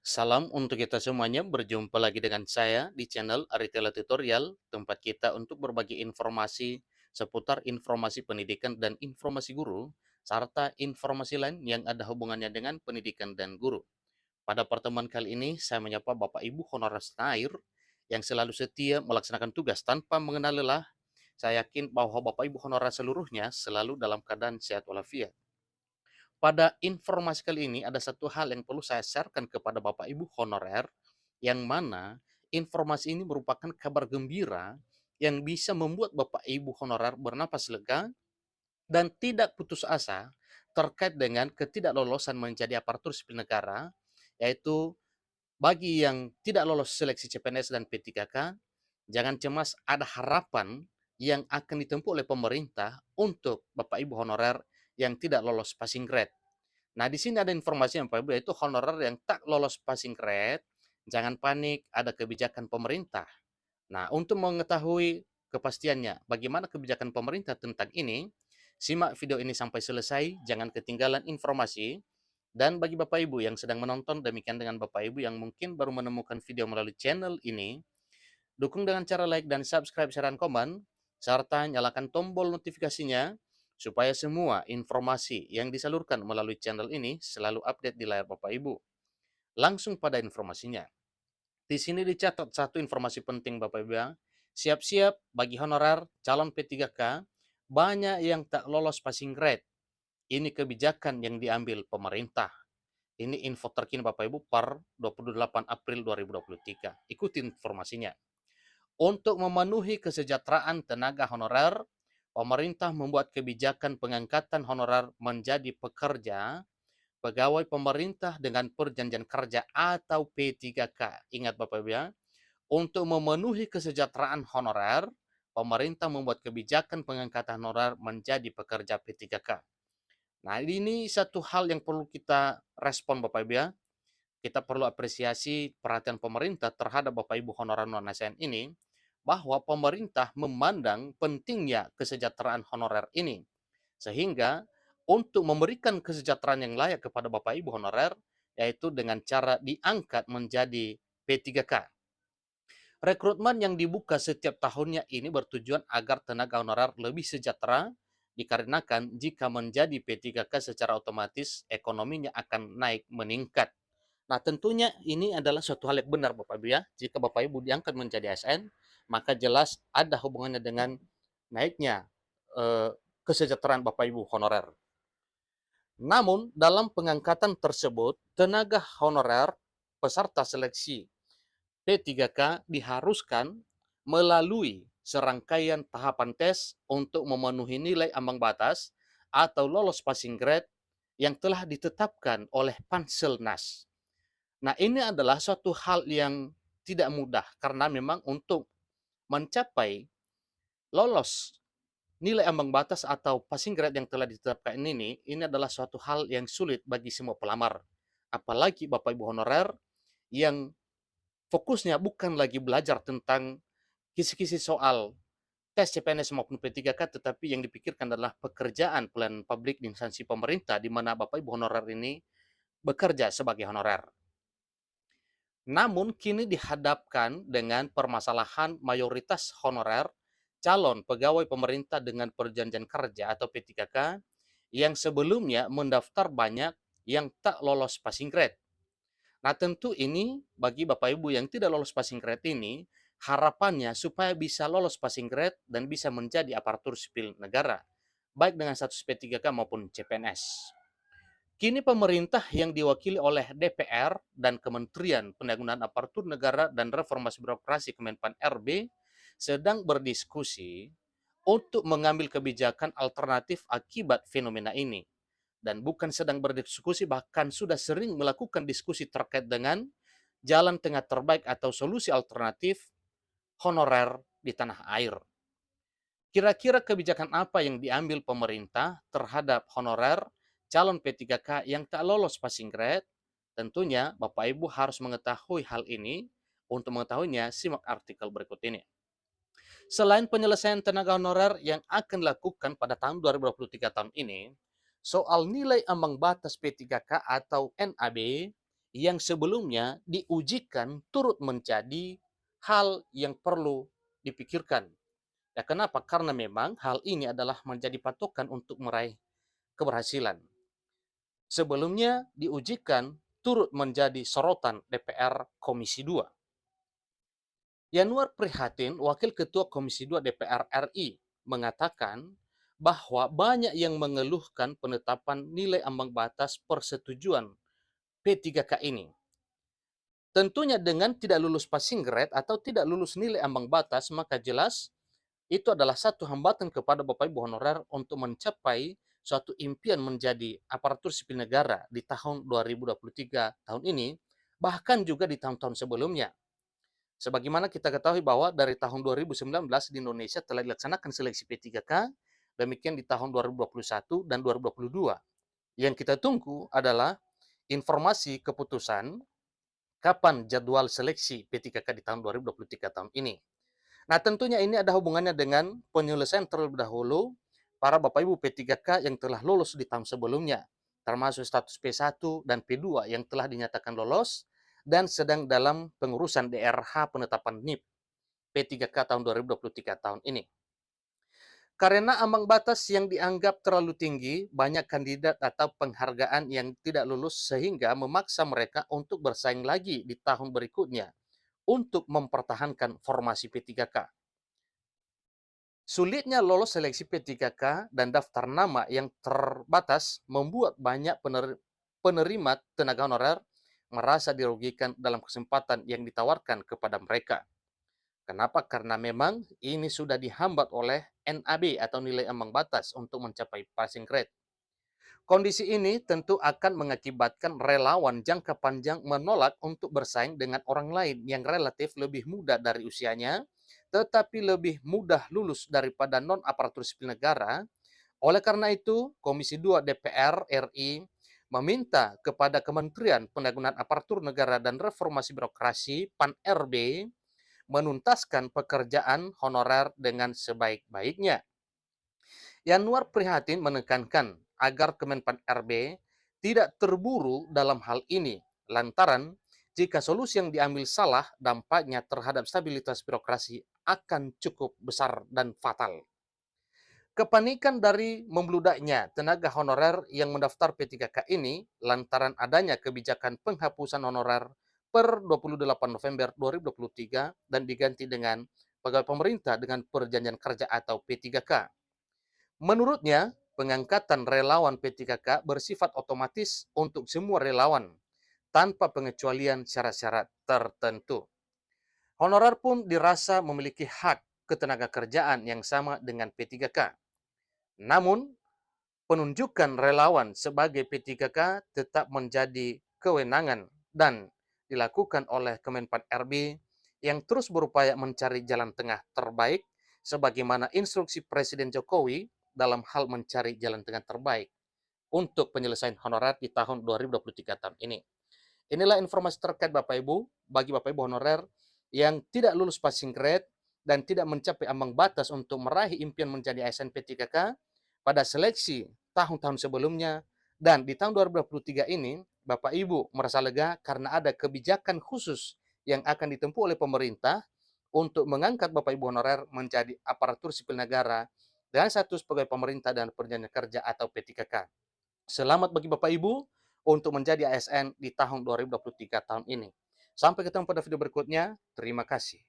Salam untuk kita semuanya, berjumpa lagi dengan saya di channel Aritela Tutorial, tempat kita untuk berbagi informasi seputar informasi pendidikan dan informasi guru, serta informasi lain yang ada hubungannya dengan pendidikan dan guru. Pada pertemuan kali ini, saya menyapa Bapak Ibu honorer senair yang selalu setia melaksanakan tugas tanpa mengenal lelah. Saya yakin bahwa Bapak Ibu honorer seluruhnya selalu dalam keadaan sehat walafiat. Pada informasi kali ini ada satu hal yang perlu saya sharekan kepada Bapak Ibu honorer, yang mana informasi ini merupakan kabar gembira yang bisa membuat Bapak Ibu honorer bernapas lega dan tidak putus asa terkait dengan ketidaklolosan menjadi aparatur sipil negara, yaitu bagi yang tidak lolos seleksi CPNS dan P3K, jangan cemas, ada harapan yang akan ditempuh oleh pemerintah untuk Bapak Ibu honorer yang tidak lolos passing grade. Nah, di sini ada informasi yang Pak Ibu, yaitu honorer yang tak lolos passing grade, jangan panik, ada kebijakan pemerintah. Nah, untuk mengetahui kepastiannya, bagaimana kebijakan pemerintah tentang ini, simak video ini sampai selesai, jangan ketinggalan informasi. Dan bagi Bapak Ibu yang sedang menonton, demikian dengan Bapak Ibu yang mungkin baru menemukan video melalui channel ini, dukung dengan cara like dan subscribe, share, dan komen, serta nyalakan tombol notifikasinya supaya semua informasi yang disalurkan melalui channel ini selalu update di layar Bapak Ibu. Langsung pada informasinya. Di sini dicatat satu informasi penting Bapak Ibu ya. Siap-siap bagi honorer calon P3K, banyak yang tak lolos passing grade. Ini kebijakan yang diambil pemerintah. Ini info terkini Bapak Ibu per 28 April 2023. Ikuti informasinya. Untuk memenuhi kesejahteraan tenaga honorer, pemerintah membuat kebijakan pengangkatan honorer menjadi pekerja, pegawai pemerintah dengan perjanjian kerja atau P3K. Ingat Bapak Ibu ya, untuk memenuhi kesejahteraan honorer, pemerintah membuat kebijakan pengangkatan honorer menjadi pekerja P3K. Nah, ini satu hal yang perlu kita respon Bapak Ibu ya. Kita perlu apresiasi perhatian pemerintah terhadap Bapak Ibu honorer non-ASN ini, bahwa pemerintah memandang pentingnya kesejahteraan honorer ini. Sehingga untuk memberikan kesejahteraan yang layak kepada Bapak Ibu honorer, yaitu dengan cara diangkat menjadi P3K. Rekrutmen yang dibuka setiap tahunnya ini bertujuan agar tenaga honorer lebih sejahtera, dikarenakan jika menjadi P3K secara otomatis ekonominya akan naik meningkat. Nah, tentunya ini adalah suatu hal yang benar Bapak Ibu ya. Jika Bapak Ibu diangkat menjadi ASN, maka jelas ada hubungannya dengan naiknya kesejahteraan Bapak Ibu honorer. Namun, dalam pengangkatan tersebut, tenaga honorer peserta seleksi P3K diharuskan melalui serangkaian tahapan tes untuk memenuhi nilai ambang batas atau lolos passing grade yang telah ditetapkan oleh Panselnas. Nah, ini adalah suatu hal yang tidak mudah karena memang untuk mencapai lolos nilai ambang batas atau passing grade yang telah ditetapkan ini adalah suatu hal yang sulit bagi semua pelamar. Apalagi Bapak Ibu honorer yang fokusnya bukan lagi belajar tentang kisi-kisi soal tes CPNS maupun P3K, tetapi yang dipikirkan adalah pekerjaan pelayanan publik di instansi pemerintah, di mana Bapak Ibu honorer ini bekerja sebagai honorer. Namun kini dihadapkan dengan permasalahan mayoritas honorer calon pegawai pemerintah dengan perjanjian kerja atau P3K yang sebelumnya mendaftar banyak yang tak lolos passing grade. Nah, tentu ini bagi Bapak Ibu yang tidak lolos passing grade ini, harapannya supaya bisa lolos passing grade dan bisa menjadi aparatur sipil negara, baik dengan status P3K maupun CPNS. Kini pemerintah yang diwakili oleh DPR dan Kementerian Pendayagunaan Aparatur Negara dan Reformasi Birokrasi Kemenpan RB sedang berdiskusi untuk mengambil kebijakan alternatif akibat fenomena ini. Dan bukan sedang berdiskusi, bahkan sudah sering melakukan diskusi terkait dengan jalan tengah terbaik atau solusi alternatif honorer di tanah air. Kira-kira kebijakan apa yang diambil pemerintah terhadap honorer calon P3K yang tak lolos passing grade? Tentunya Bapak Ibu harus mengetahui hal ini. Untuk mengetahuinya, simak artikel berikut ini. Selain penyelesaian tenaga honorer yang akan dilakukan pada tahun 2023 tahun ini, soal nilai ambang batas P3K atau NAB yang sebelumnya diujikan turut menjadi hal yang perlu dipikirkan. Ya, kenapa? Karena memang hal ini adalah menjadi patokan untuk meraih keberhasilan. Sebelumnya diujikan turut menjadi sorotan DPR Komisi 2. Yanuar Prihatin, Wakil Ketua Komisi 2 DPR RI, mengatakan bahwa banyak yang mengeluhkan penetapan nilai ambang batas persetujuan P3K ini. Tentunya dengan tidak lulus passing grade atau tidak lulus nilai ambang batas, maka jelas itu adalah satu hambatan kepada Bapak Ibu honorer untuk mencapai suatu impian menjadi aparatur sipil negara di tahun 2023 tahun ini, bahkan juga di tahun-tahun sebelumnya. Sebagaimana kita ketahui bahwa dari tahun 2019 di Indonesia telah dilaksanakan seleksi P3K, demikian di tahun 2021 dan 2022. Yang kita tunggu adalah informasi keputusan kapan jadwal seleksi P3K di tahun 2023 tahun ini. Nah, tentunya ini ada hubungannya dengan penyelesaian terlebih dahulu para Bapak Ibu P3K yang telah lolos di tahun sebelumnya, termasuk status P1 dan P2 yang telah dinyatakan lolos dan sedang dalam pengurusan DRH penetapan NIP P3K tahun 2023 tahun ini. Karena ambang batas yang dianggap terlalu tinggi, banyak kandidat atau penghargaan yang tidak lulus sehingga memaksa mereka untuk bersaing lagi di tahun berikutnya untuk mempertahankan formasi P3K. Sulitnya lolos seleksi P3K dan daftar nama yang terbatas membuat banyak penerima tenaga honorer merasa dirugikan dalam kesempatan yang ditawarkan kepada mereka. Kenapa? Karena memang ini sudah dihambat oleh NAB atau nilai ambang batas untuk mencapai passing grade. Kondisi ini tentu akan mengakibatkan relawan jangka panjang menolak untuk bersaing dengan orang lain yang relatif lebih muda dari usianya, tetapi lebih mudah lulus daripada non-aparatur sipil negara. Oleh karena itu, Komisi 2 DPR RI meminta kepada Kementerian Penanggulangan Aparatur Negara dan Reformasi Birokrasi (PAN-RB) menuntaskan pekerjaan honorer dengan sebaik-baiknya. Yanuar Prihatin menekankan agar Kemenpan RB tidak terburu dalam hal ini, lantaran jika solusi yang diambil salah, dampaknya terhadap stabilitas birokrasi akan cukup besar dan fatal. Kepanikan dari membludaknya tenaga honorer yang mendaftar P3K ini lantaran adanya kebijakan penghapusan honorer per 28 November 2023 dan diganti dengan pegawai pemerintah dengan perjanjian kerja atau P3K. Menurutnya, pengangkatan relawan P3K bersifat otomatis untuk semua relawan tanpa pengecualian syarat-syarat tertentu. Honorer pun dirasa memiliki hak ketenaga kerjaan yang sama dengan P3K. Namun, penunjukan relawan sebagai P3K tetap menjadi kewenangan dan dilakukan oleh Kemenpan RB yang terus berupaya mencari jalan tengah terbaik sebagaimana instruksi Presiden Jokowi dalam hal mencari jalan tengah terbaik untuk penyelesaian honorer di tahun 2023 tahun ini. Inilah informasi terkait Bapak Ibu, bagi Bapak Ibu honorer yang tidak lulus passing grade dan tidak mencapai ambang batas untuk meraih impian menjadi ASN P3K pada seleksi tahun-tahun sebelumnya, dan di tahun 2023 ini Bapak Ibu merasa lega karena ada kebijakan khusus yang akan ditempuh oleh pemerintah untuk mengangkat Bapak Ibu honorer menjadi aparatur sipil negara dengan status pegawai pemerintah dan perjanjian kerja atau P3K. Selamat bagi Bapak Ibu untuk menjadi ASN di tahun 2023 tahun ini. Sampai ketemu pada video berikutnya. Terima kasih.